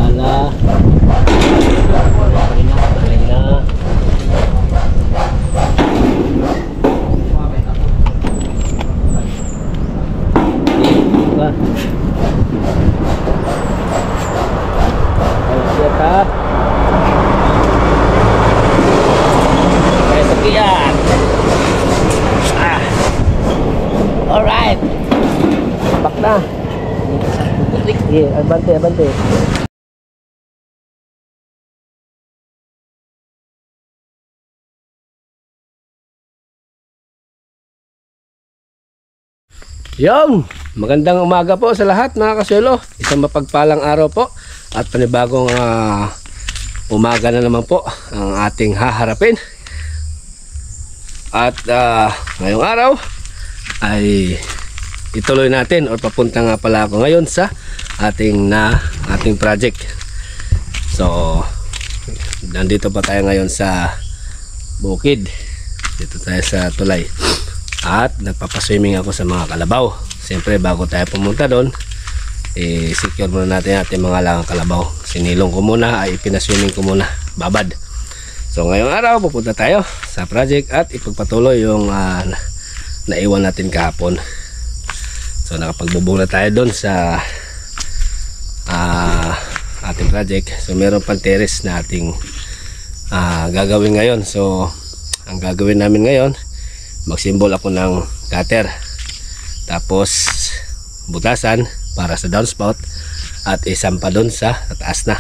Ala. Alright. Bak na. Sige, abante. Yung magandang umaga po sa lahat mga kasuelo. Isang mapagpalang araw po at panibagong umaga na naman po ang ating haharapin. At ngayong araw ay ituloy natin o papunta nga pala ako ngayon sa ating project. So nandito pa tayo ngayon sa bukid. Dito tayo sa tulay. At nagpapaswimming ako sa mga kalabaw. Siyempre bago tayo pumunta doon, secure muna natin ating mga langang kalabaw. Sinilong ko muna, ay pinaswimming ko muna, babad. So ngayong araw pupunta tayo sa project at ipagpatuloy yung naiwan natin kahapon. So nakapagbubong na tayo doon sa ating project. So meron pang terrace na ating gagawin ngayon. So ang gagawin namin ngayon, magsimbol ako ng gutter, tapos butasan para sa downspout at isampa doon sa taas na,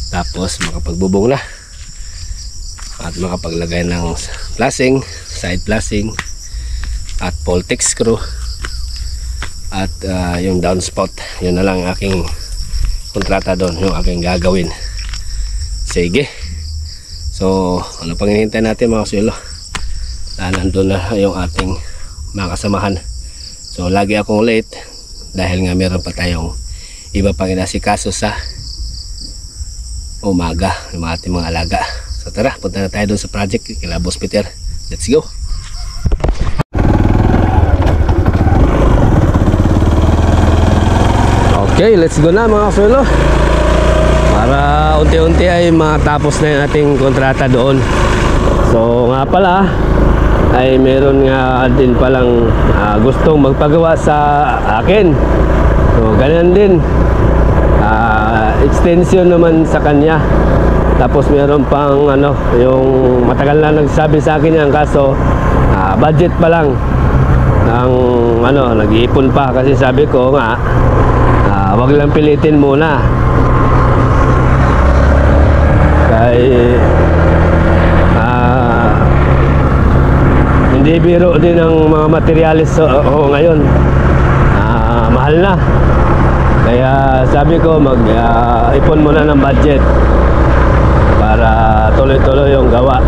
tapos makapagbubong na at makapaglagay ng flashing, side flashing at Voltex screw at yung downspout. Yun na lang aking kontrata doon, yung aking gagawin. Sige, so ano pang hinihintay natin mga kasuelo? Nandun na yung ating mga kasamahan. So lagi akong late dahil nga meron pa tayong iba pang inasikaso sa umaga, yung ating mga alaga. So tara, punta na tayo doon sa project kila Boss Peter. Let's go. Okay, let's go na mga kasuelo, para unti-unti ay matapos na yung ating kontrata doon. So nga pala ay meron nga din palang gustong magpagawa sa akin. So ganyan din, extension naman sa kanya. Tapos meron pang yung matagal na nagsabi sa akin yan, kaso budget pa lang ng nag-iipon pa, kasi sabi ko nga wag lang pilitin muna. Kaya hindi biro din ang mga materialis ngayon, mahal na. Kaya sabi ko mag-ipon muna ng budget para tuloy-tuloy yung gawa.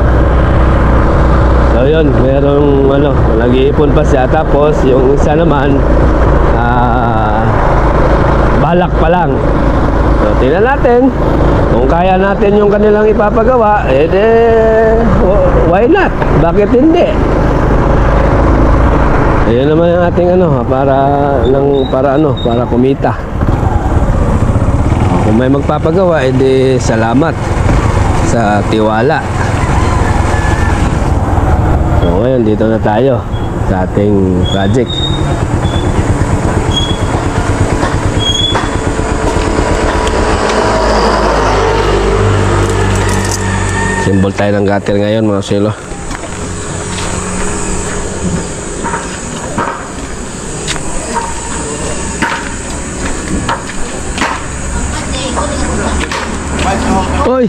So yun, merong nag-iipon pa siya. Tapos yung isa naman balak pa lang. So tingnan natin kung kaya natin yung kanilang ipapagawa, why not? Bakit hindi? Ayan naman yung ating para kumita. Kung may magpapagawa, edi salamat sa tiwala. So ngayon dito na tayo sa ating project. Simbol tayo ng gutter ngayon mga kasuelo. Oy.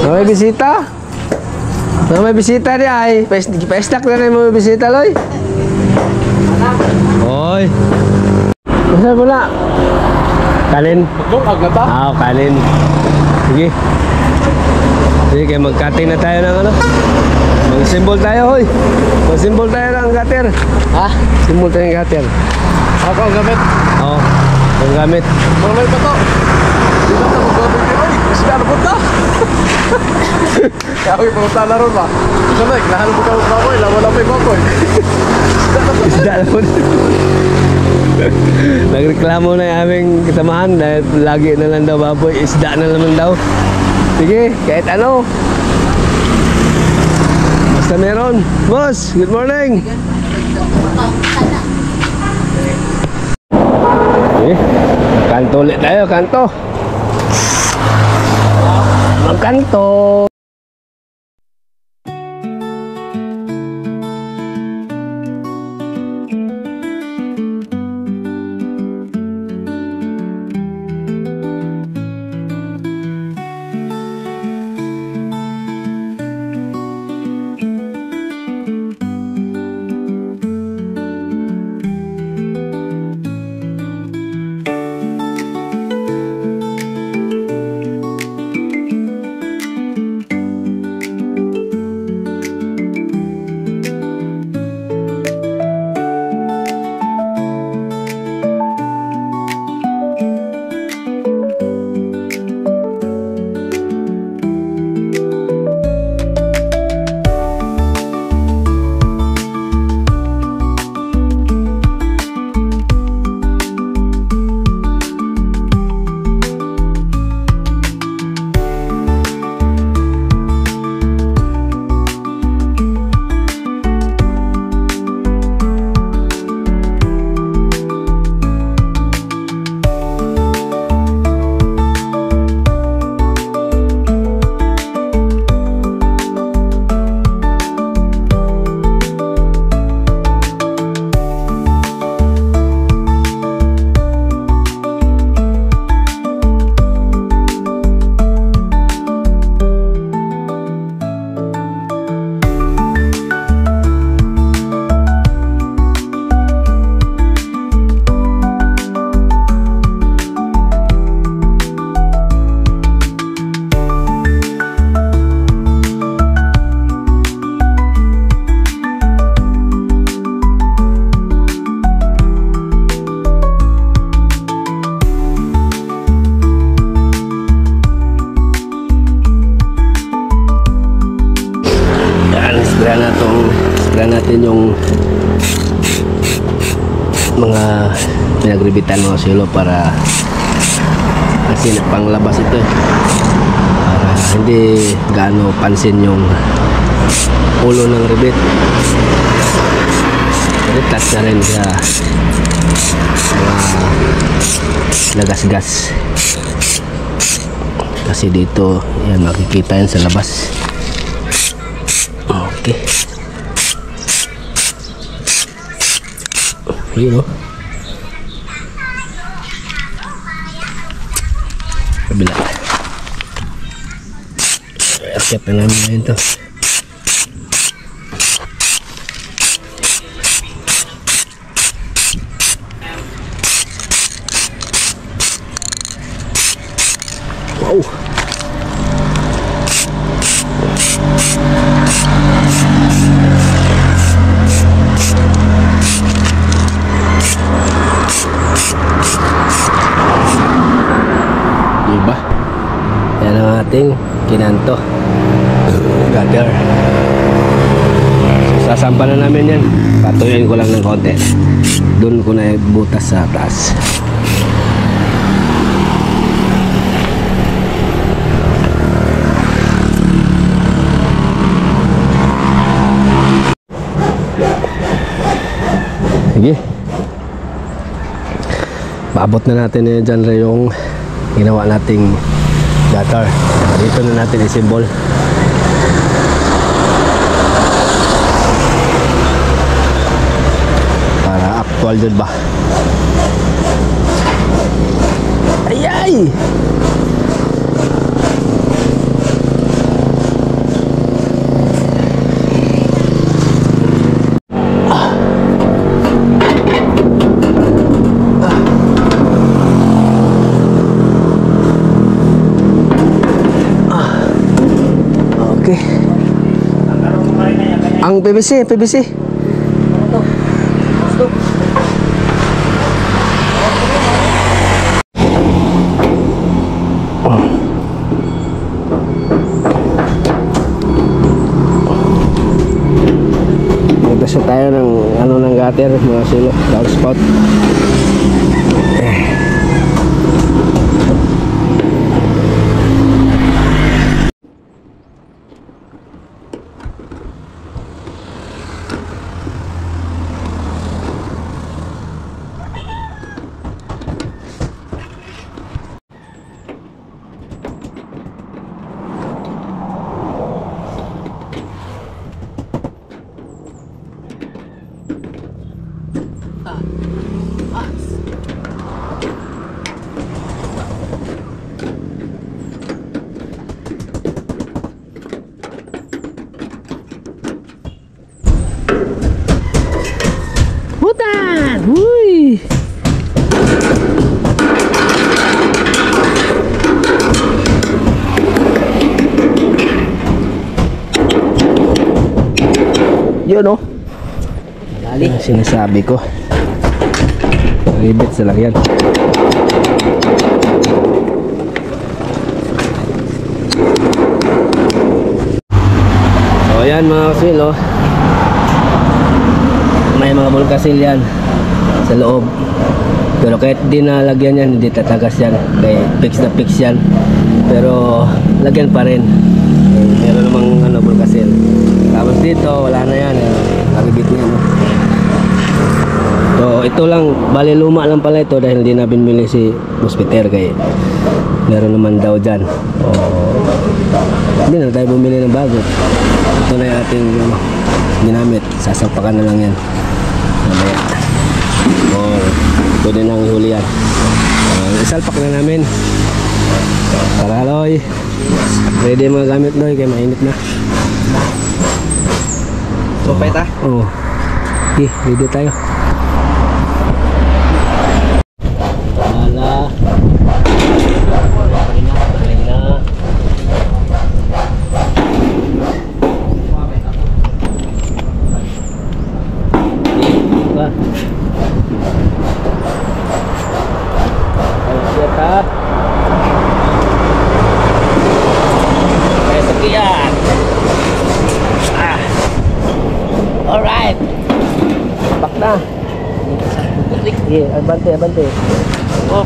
May bisita? May bisita di ay. Pa-stack na rin mo bisita, Loy. Oy. Masa pula? Kanin? Maglungag na ta? Kanin. Sige. Sige, kaya mag-cutting na tayo ng mag-symbol tayo, hoy. Mag-symbol tayo ng gutter. Ha? Symbol tayo ng gutter. Ako ang gamit? Oo. Ang gamit. Malay pa to. Hindi na ito mag-gamit kayo. Ay, kasi na napunta. Kaya ako ipunta na ron ba? Ito na, nahanap mo ka mo baboy. Wala may baboy. isda naman. Nagreklamo na yung aming kasamahan dahil lagi na lang daw baboy, isda na naman daw. Sige, kahit ano. Basta meron. Boss, good morning. Okay, kanto ulit tayo, kanto. Magkanto. Spray natin yung mga pinagribitan mga silo para kasi panglabas ito para hindi gaano pansin yung ulo ng ribit. Retouch na rin sa mga nagasgas kasi dito yan makikita yan sa labas. Okay, yun o kabila. Akyat na namin na yun to. Wow, diba? Yan ang ating kinanto gutter. Sasampa na namin yan, patuloyin ko lang ng konti, doon ko na butas sa taas. Sige, paabot na natin dyan yung ginawa nating gutter. Dito na natin i-symbol para actual dyan ba. Ayay! Okay. Ang PVC. Nagtasya tayo ng ano ng gutter. Peter, mga silo, dark spot. Hutan! Wuih! Yun oh. Dali. Sinasabi ko. Ribet sa lang yan. So ayan mga kasil oh. May mga bulkasil yan sa loob. Pero kahit di nalagyan yan, hindi tatagas yan. Kaya fix na fix yan. Pero lagyan pa rin. Meron namang ano, bulkasil. Tapos dito, wala na yan. Nakibit niya. No? So ito lang, bali luma lang pala ito dahil hindi na binili si Boss Peter. Kaya meron naman daw dyan. Hindi na tayo bumili ng bago. Ito na yung ating ginamit. Sasapakan na lang yan. Mamaya. Pwede nang ihuli yan. Isalpak na namin. Tara Loy. Ready mga gamit Loy kaya mainit na. Supay ta? Oo. Okay, ready tayo. Wala. Alright. Bak na. Sige, abante. Oh.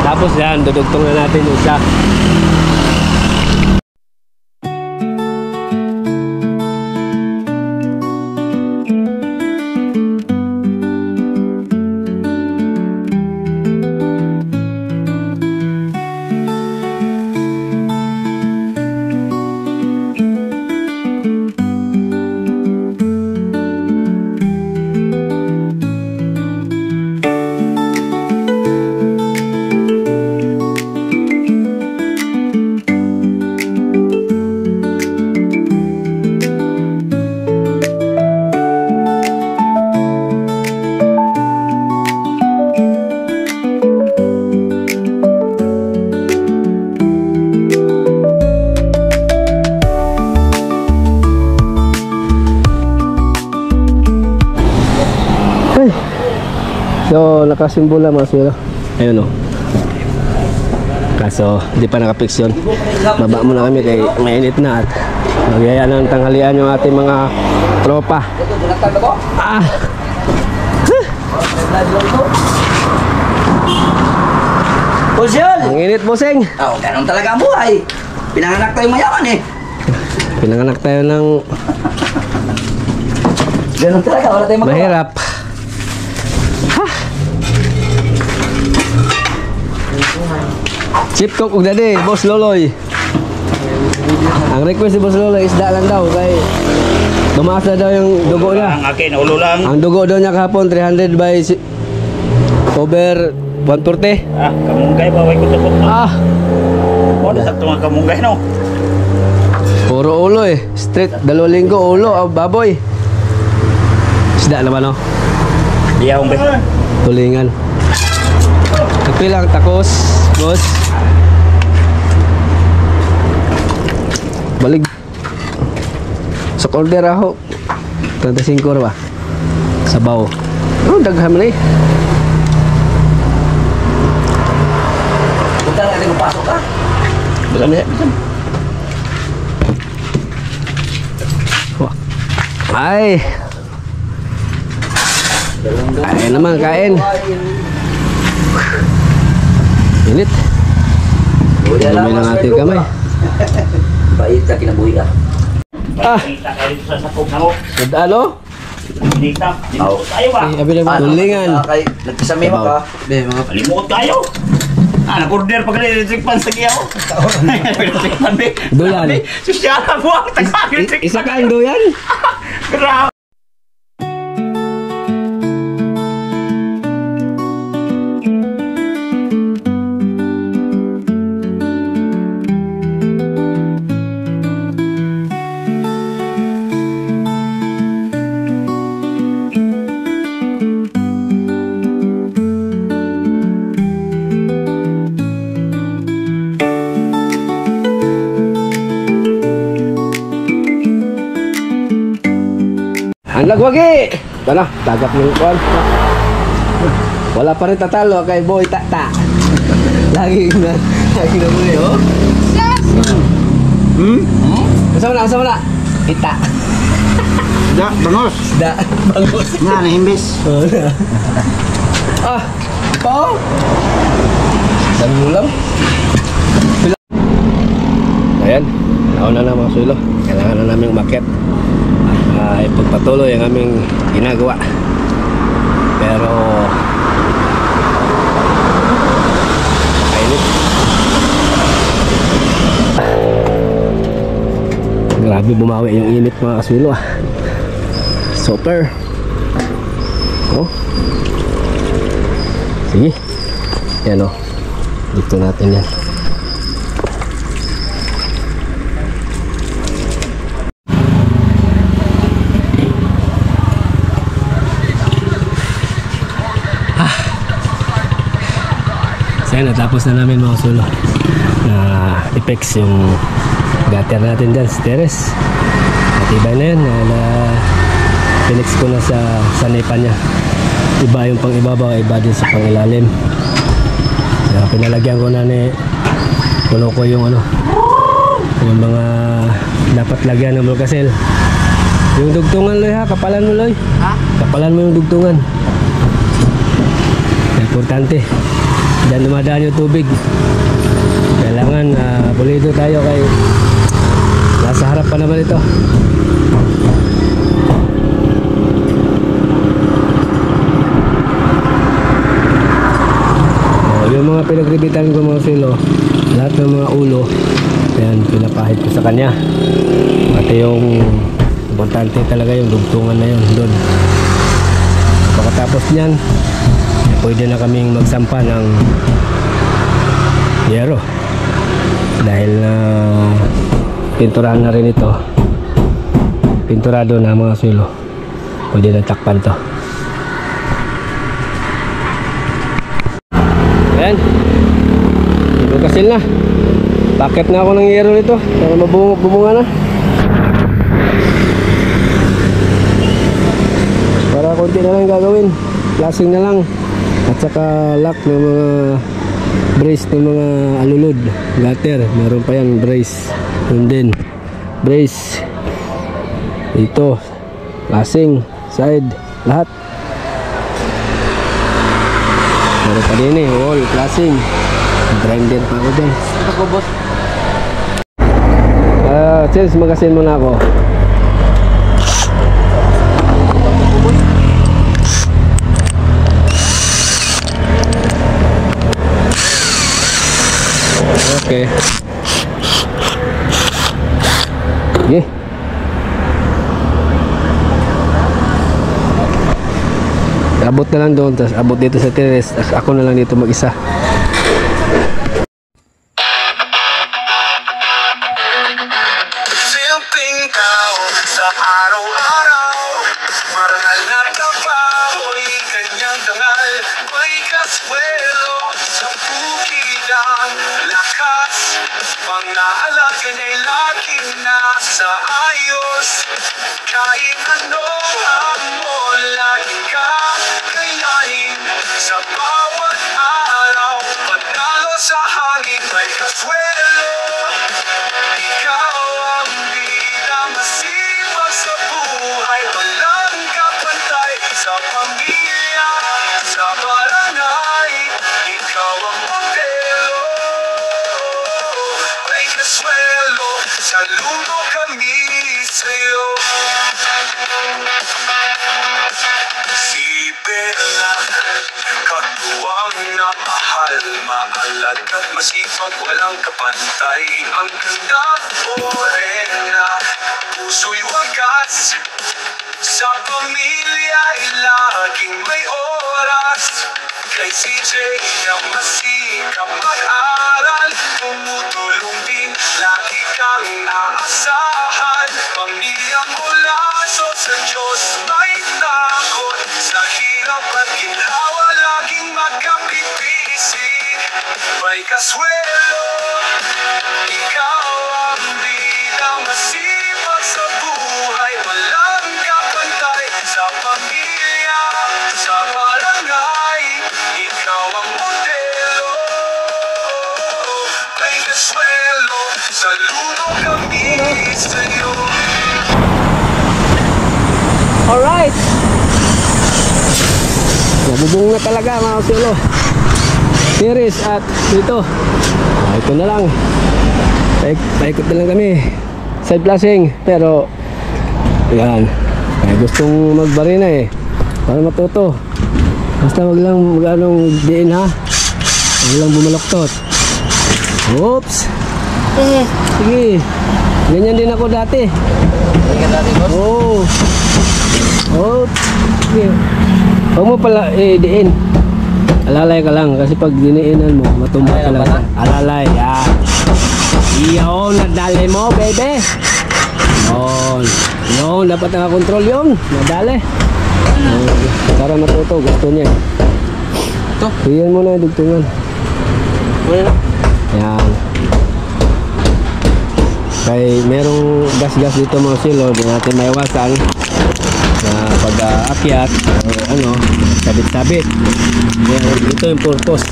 Tapos yan, dudugtong na natin yung isa. So nakasimbola mga sulo. Ayun o. Kaso hindi pa nakapix yun. Baba muna kami kay mainit na at magyaya ng tanghalian yung ating mga tropa. Ah! Bosyol! Ang init, bossing! Oh, ganun talaga ang buhay. Pinanganak tayo mayaman eh. Pinanganak tayo ng Ganun talaga, wala tayong magawa. mahirap. Ha! Chip cook ug dadi, Boss Loloy. Ang request ni Boss Loloy isda lang daw kay tumaas na daw yung dugo niya. Ang akin, ulo lang. Ang dugo daw niya kahapon 300 by over 140. Ah, kamunggay ba? Way ko tupok no? Ah, Ano sa tunga kamunggay no? puro ulo eh. Straight, 2 linggo ulo, baboy. Isda naman no? Di akong ba? Tulingan. Nagpilang takos, boss. Balik. Sok order ako. 35 ba? Sabaw. Oh, daghan man eh. Punta na natin magpasok ka. Daghan niya. Ay. Kain naman, kain. Init. Dumi ng ating kamay. Bait ka, kinabuhi ka. Ah. Kita ka dito sa sakog na mo. Ano? Dito. Limot tayo ba? Tulingan. Nagkasami mo ka. Limot tayo. Ah, nag-order pag electric pan sa kiyaw. Electric pan be. Dulan. Sosyala mo ang tag-electric Isa ka ang duyan. Grabe. Ang lagwagi! Ano? Tagap yung kwan. Wala pa rin tatalo kay Boy Tata. Lagi na muli, oh. Kasama na. Ita. Da, bangos. Da. Bangus. Nga, nahimbis. Ah! Pa! Dami ulam. Ayan. Nauna na mga sulo. Kailangan na namin umakyat. Ipagpatuloy ang aming ginagawa. Pero kainit. Grabe bumawi yung init mga kasulo ah. Super. Oh. Sige. Yan oh. Dito natin yan. Ayan, natapos na namin mga sulo na i-fix yung gutter natin dyan sa terrace. Matibay na yan na pinix ko na sa sanipan niya. Iba yung pang ibabaw, iba din sa pang ilalim. Kaya pinalagyan ko na ni puno ko yung ano, yung mga dapat lagyan ng mulkasil. Yung dugtungan Loy ha, kapalan mo Loy. Ha? Kapalan mo yung dugtungan. Importante. Diyan dumadaan yung tubig. Kailangan pulido tayo kay nasa harap pa naman ito. Yung mga pinagribitan ko mga silo, lahat ng mga ulo, ayan, pinapahid ko sa kanya. Pati yung importante talaga yung dugtungan na yun doon. Pagkatapos niyan, pwede na kaming magsampa ng yero dahil na pinturahan na rin ito, pinturado na mga sulo, pwede na takpan to. Ayan, bukasil na, paket na ako ng yero nito para mabunga na, para konti na lang gagawin, lasing na lang. At saka lock ng mga brace ng mga alulod, gutter, meron pa yan brace, yun din brace ito, lasing, side, lahat meron pa din wall, lasing, grinder pa ako dyan. Since magasin muna ako. Okay. Okay. Abot na lang doon, tapos abot dito sa terrace, tapos ako na lang dito mag-isa. Silping tao sa araw-araw, marangal na trabaho'y kanyang dangal. May kaswelo sa bukidang lakas, pang-aalaga niya'y laging nasa ayos. Kahit anong hamon, laging kakayanin sa bawat araw. Panalo sa hangin, may kaswelo. Ikaw ang bida, masipag sa buhay, walang kapantay sa pamilya, sa barangay. Ikaw ang modelo, may kaswelo, saludo kami sa'yo. Si Bella, katuwang na mahal, maalad at masipag, walang kapantay. Ang ganda morena, puso'y wagas, sa pamilya ay laging may oras. Kay CJ na masikap mag-aral, tumutulong din, lagi kang aasahan. Pamilyang mula so sa Diyos may takot, sa hirap at ginhawa laging magkapipisig. May kaswelo, ikaw ang bida, masipag sa buhay, walang kapantay sa pamilya, sa barangay. Ikaw ang modelo, may kaswelo, saludo kami sa'yo. Alright, nabubong na talaga mga silo series. At dito ito na lang, paikot na lang kami, side flashing. Pero yan, gustong magbarina para matuto. Basta wag lang mag-anong diin ha, wag lang bumaloktot. Oops, sige, ganyan din ako dati. Oh, oops, sige. Huwag mo pala diin, alalay ka lang, kasi pag diniinan mo matumba ka lang. Alalay, yan. Iyon, nadali mo baby. Yun, dapat nakakontrol yun, nadali. Para matuto, gusto niya. Ito? Iyan mo na yung dugtungan. Yan. Kaya merong gas-gas dito mga silo, di natin maiwasan na pag-aakyat o sabit-sabit. Ito yung purpose.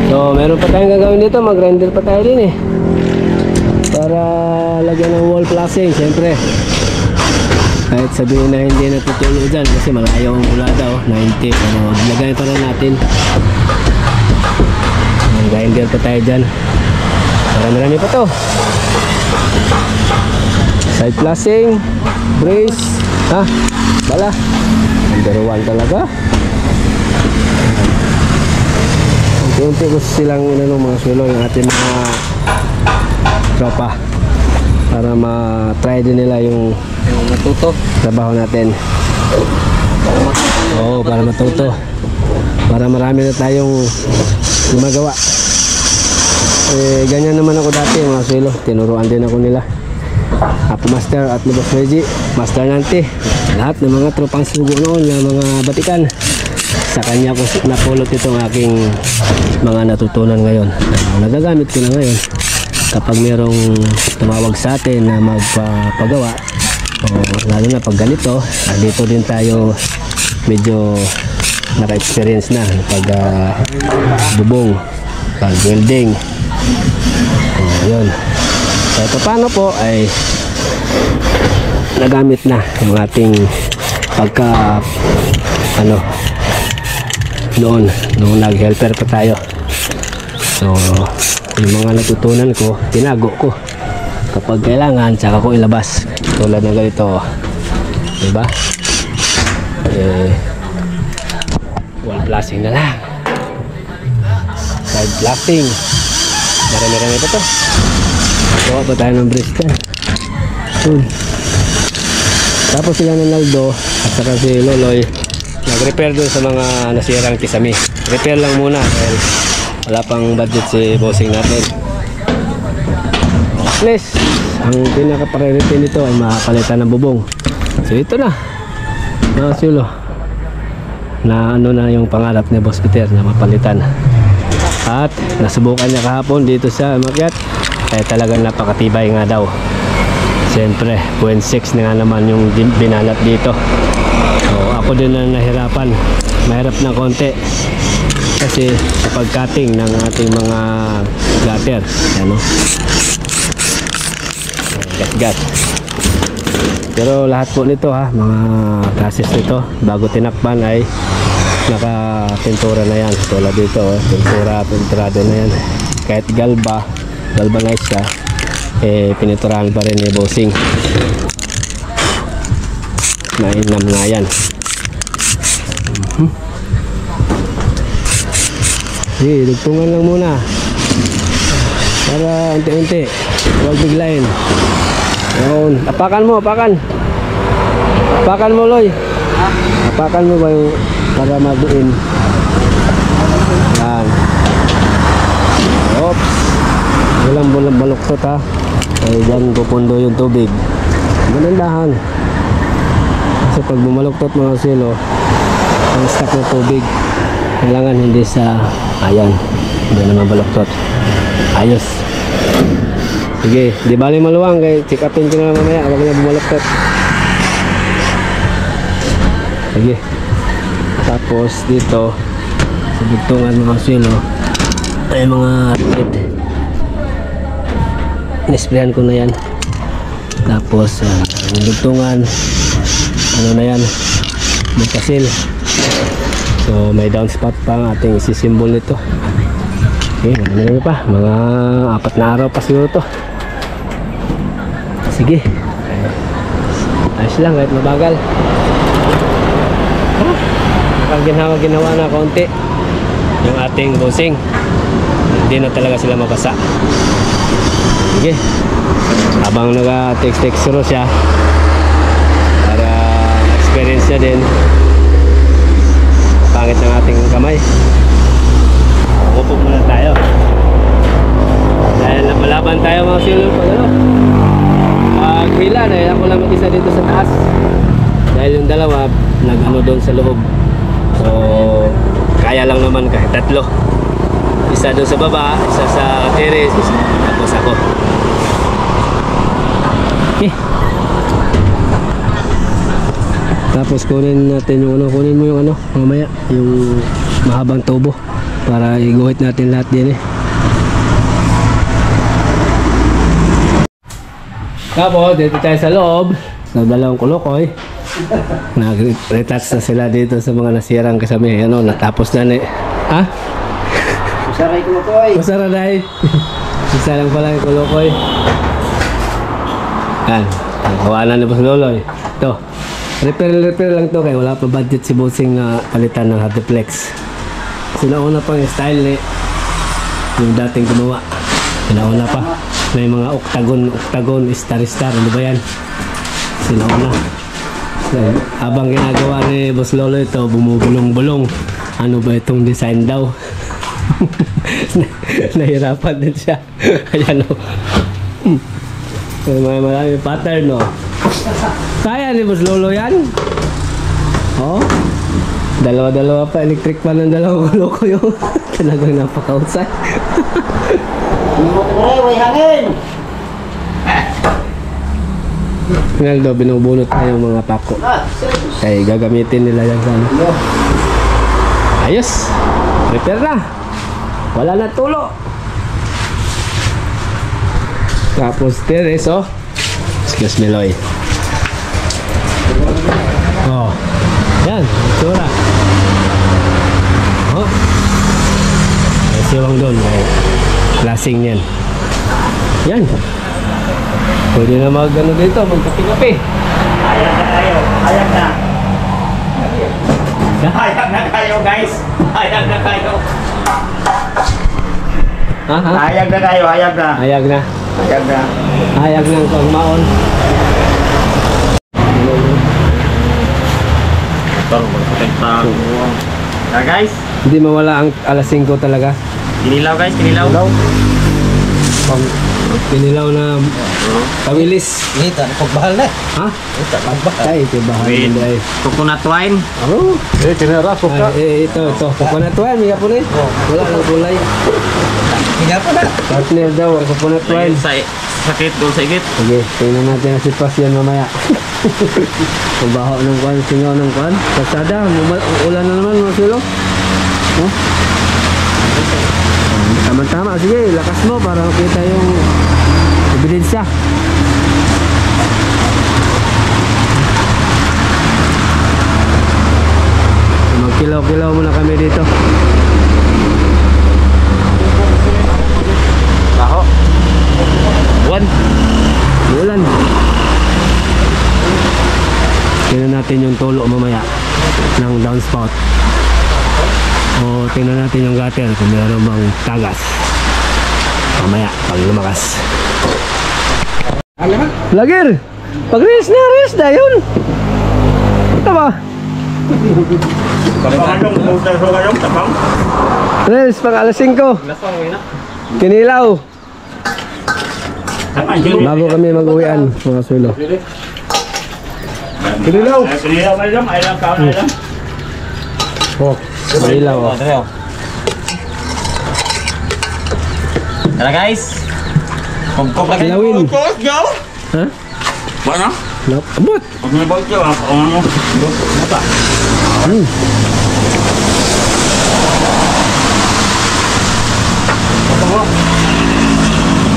So meron pa tayong gagawin dito, mag-grinder pa tayo din para lagyan ng wall flashing. Siyempre kahit sabihin na hindi natutulo dyan kasi malayo ang bulada 90, pero lagay pa rin natin. Grinder pa tayo dyan, marami pa to. Side flashing, brace, bala, number 1 talaga. Unti-unti ko silang mga sulo yung ating mga tropa para ma-try din nila yung matuto trabaho natin. Para matuto, para marami na tayong gumagawa. Ganyan naman ako dati mga sulo, tinuruan din ako nila. Apo Master at ni Boss Reggie, Master Nante. lahat ng mga tropang sugo noon na mga batikan. Sa kanya ko napulot itong aking mga natutunan ngayon. Nagagamit ko na ngayon kapag merong tumawag sa atin na magpagawa, o lalo na pag ganito, dito din tayo medyo naka-experience na pag bubong, pag welding. Yun. So paano po ay nagamit na yung ating pagka noon nag-helper pa tayo. So yung mga natutunan ko, tinago ko kapag kailangan, tsaka ko ilabas. Tulad ng ganito, diba? Wall blasting na lang, side blasting, marami-rami pa to. Gawa pa tayo ng bridge dyan. Tapos sila ng Naldo at saka si Loloy nag-repair doon sa mga nasirang kisame. Repair lang muna dahil wala pang budget si bossing natin. At least ang pinaka-priority nito ay makapalitan ng bubong. So ito na mga sulo na na yung pangarap ni Boss Peter na mapalitan. At nasubukan niya kahapon dito sa Makyat, ay talagang napakatibay nga daw. Siyempre 0.6 na nga naman yung binalat dito. So ako din na nahirapan, mahirap na konti kasi sa pag-cutting ng ating mga gutter, gat-gat. Pero lahat po nito mga process nito bago tinakpan ay naka-pintura na yan. Tulad dito, pinturado na yan. Kahit galvanize siya, pininturahan pa rin ni bossing. Mainam nga yan. Sige, dugtungan lang muna para unti-unti, huwag biglayin. Yun, apakan mo Loy. Apakan mo ba yung para mabuin. Yan. Oops, walang baluktot ay dyan pupundo yung tubig. Ganundahan kasi pag bumaluktot mga silo, ang stock ng tubig kailangan hindi sa ayan, hindi naman baluktot. Ayos. Sige, di bali maluwang, kaya check upin ko na mamaya, huwag na bumaluktot. Sige. Tapos dito sa bugtungan mga silo ay mga tip, inisprayan ko na yan. Tapos yung bugtungan na yan, may kasil. So may downspout pa ang ating isisimbol nito. Okay, marami pa, mga 4 na araw pa siguro to. Sige, ayos lang kahit mabagal. Ang ginawa na konti yung ating bossing, hindi na talaga sila mabasa. Sige, habang nag-text siya para experience niya din, pangit ng ating kamay. Upo muna tayo dahil napalaban tayo mga silo pag hila na ako lang mag-isa dito sa taas dahil yung dalawa nag-ano doon sa loob. So kaya lang naman kahit 3, isa doon sa baba, isa sa terrace, tapos ako. Okay. Tapos kunin natin yung kunin mo yung mamaya yung mahabang tubo para iguhit natin lahat din Tapos dito tayo sa loob sa dalawang kulukoy. Nag-retouch na sila dito sa mga nasirang kasami. Natapos na ha? Masaray kulukoy. Masaray. Isa lang pala yung kulukoy. Yan. Kawanan ni Boss Loloy. Ito. Repair lang to kaya wala pa budget si bossing na palitan ng hardiplex. Sinauna pa yung style yung dating gumawa. Sinauna pa. May mga octagon, star, ano ba yan? Sinauna. Habang ginagawa ni Boss Lolo ito, bumubulong-bulong. Ano ba itong design daw? Nahirapan din siya. Ayan o. May marami pattern Kaya ni Boss Lolo yan. Oh. Dalawa-dalawa pa. Electric pa ng dalawang loko yung talagang napaka-outside. May hangin. Ronaldo, binubunot na yung mga pako. Ay, gagamitin nila yan sana. Ayos. Prepare na. Wala na tulo. Tapos teres, oh. Excuse me, Loy. Oh. Yan, tsura. Oh. May siwang doon. May klaseng yan. Yan. Pwede na mag-ano dito, magkapi-kapi. Hayag na kayo. Hayag na. Hayag na kayo, guys. Hayag na kayo. Ha? Hayag na kayo. Hayag na. Hayag na. Hayag na. Hayag ng pagmaon. Na guys. Hindi mawala ang alas 5 talaga. Kinilaw guys. Kinilaw. Kinilaw na kawilis. Ito, pagbahal na. Ha? Ay, ito bahal With nila eh. coconut wine. Oh, Kinara, suka. ito. Coconut wine, may po wala lang kulay. Hindi po na. Partner daw, ang coconut wine. Sakit doon sa igit. Sige, tingnan natin ang sitwas yan mamaya. Kung baho ng kwan, singaw ng kwan. Kasada, ulan na naman mga silo. Oh. Tama-tama, sige, lakas mo para makita yung ebidensya. Magkilaw-kilaw muna kami dito. Baho. Buwan. Ulan. Tingnan natin yung tulo mamaya ng downspout. O tingnan natin yung gutter kung meron bang tagas. Mamaya pag lumakas. Lagir! Pag-release na yun! Ito ba? Release pang alas 5. Kinilaw. Bago kami mag-uwian mga sulo. Kinilaw. Kinilaw ba lang? Ay lang, kaon na lang. Oh, kinilaw. Oh. Tara guys. Pagkop lagi. Kilawin. Go. Ha? Ba na? Nope. Abot! Pag may bawal siya, ano? Mata.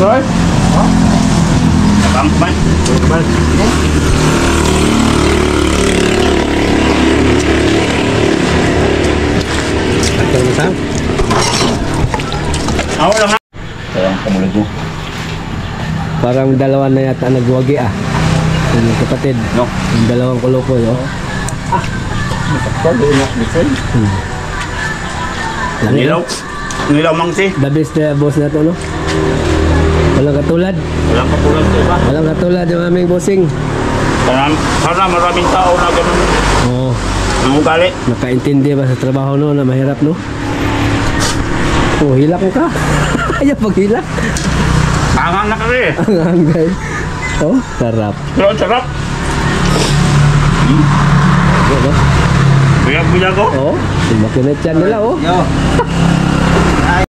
Right? Pangman. Ito na sa? Ako lang ha. Sayang kamulog mo. Parang dalawa na yata nagwagi ah. Yung kapatid. No. Yung dalawang kulukoy oh. Nilaw. Nilaw mang si. The best na boss na to no? Walang katulad. Walang katulad sa iba. Walang katulad yung aming bossing. Sana maraming tao na ganun. Oo. Ang ugali. Nakaintindi ba sa trabaho no na mahirap no? Oh, hilak mo ka. Ayaw paghilak. Angang na kasi. Ang hangay. Oh, sarap. Pero ang sarap. Ano? Buyag-buyag ko. Oh, makinat yan nila oh. Yo.